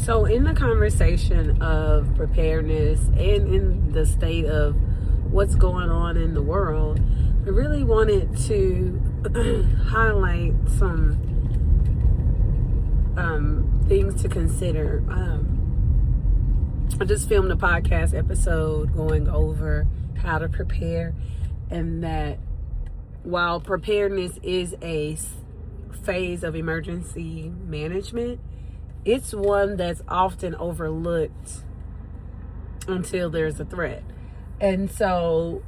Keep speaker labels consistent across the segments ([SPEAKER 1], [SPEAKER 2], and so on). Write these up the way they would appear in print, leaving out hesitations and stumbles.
[SPEAKER 1] So in the conversation of preparedness and in the state of what's going on in the world, I really wanted to highlight some things to consider. I just filmed a podcast episode going over how to prepare, and that while preparedness is a phase of emergency management, it's one that's often overlooked until there's a threat. And so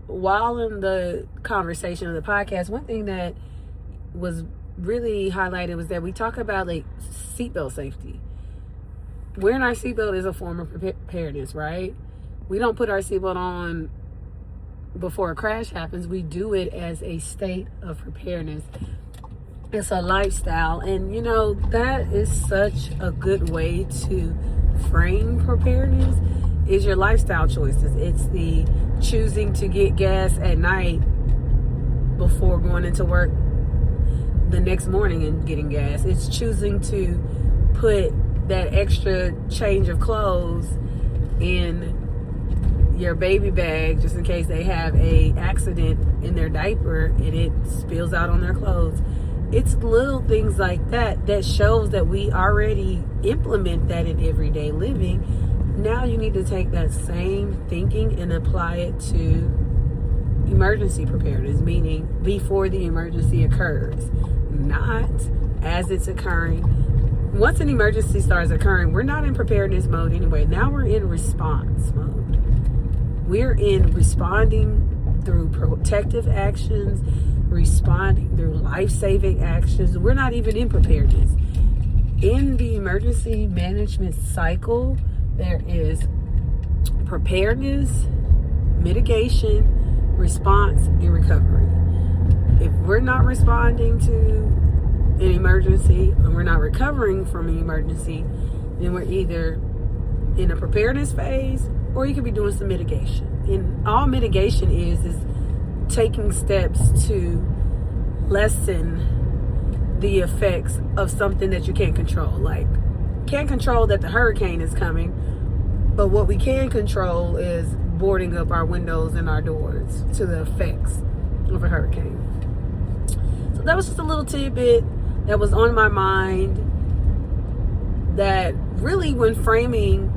[SPEAKER 1] while in the conversation of the podcast, one thing that was really highlighted was that we talk about like seatbelt safety. Wearing our seatbelt is a form of preparedness, right? We don't put our seatbelt on before a crash happens. We do it as a state of preparedness. It's a lifestyle, and that is such a good way to frame preparedness. Is your lifestyle choices. It's the choosing to get gas at night before going into work the next morning and getting gas. It's choosing to put that extra change of clothes in your baby bag just in case they have a accident in their diaper and it spills out on their clothes. It's little things like that that shows that we already implement that in everyday living. Now you need to take that same thinking and apply it to emergency preparedness, meaning before the emergency occurs, not as it's occurring. Once an emergency starts occurring, we're not in preparedness mode anyway. Now we're in response mode. We're in responding through protective actions, responding through life-saving actions. We're not even in preparedness. In the emergency management cycle, there is preparedness, mitigation, response, and recovery. If we're not responding to an emergency and we're not recovering from an emergency, then we're either in a preparedness phase or you could be doing some mitigation. And all mitigation is taking steps to lessen the effects of something that you can't control. Like, can't control that the hurricane is coming, but what we can control is boarding up our windows and our doors to the effects of a hurricane. So that was just a little tidbit that was on my mind, that really, when framing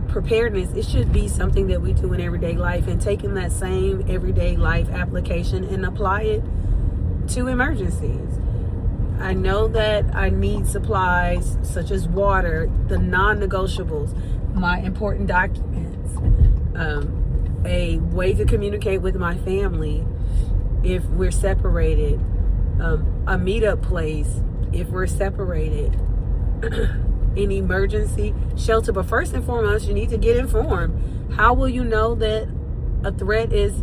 [SPEAKER 1] preparedness, it should be something that we do in everyday life, and taking that same everyday life application and apply it to emergencies. I know that I need supplies such as water, the non-negotiables, my important documents, a way to communicate with my family if we're separated, a meetup place if we're separated, in emergency shelter. But first and foremost, you need to get informed. How will you know that a threat is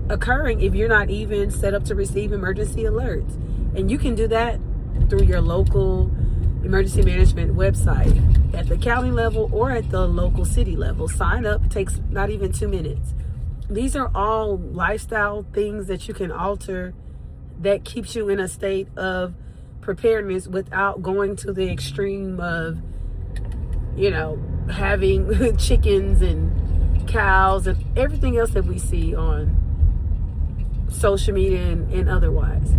[SPEAKER 1] occurring if you're not even set up to receive emergency alerts? And you can do that through your local emergency management website at the county level or at the local city level. Sign up, takes not even 2 minutes. These are all lifestyle things that you can alter that keeps you in a state of preparedness without going to the extreme of, having chickens and cows and everything else that we see on social media and otherwise.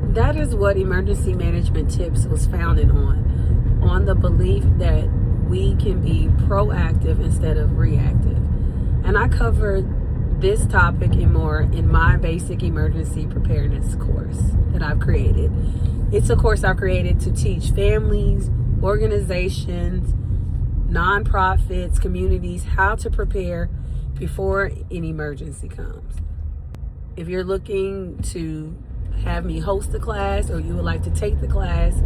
[SPEAKER 1] That is what emergency management tips was founded on the belief that we can be proactive instead of reactive. And I covered this topic and more in my basic emergency preparedness course that I've created. It's a course I've created to teach families, organizations, nonprofits, communities how to prepare before an emergency comes. If you're looking to have me host the class, or you would like to take the class,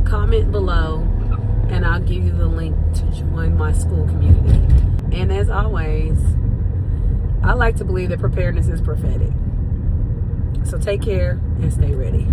[SPEAKER 1] comment below and I'll give you the link to join my school community. And as always, I like to believe that preparedness is prophetic. So take care and stay ready.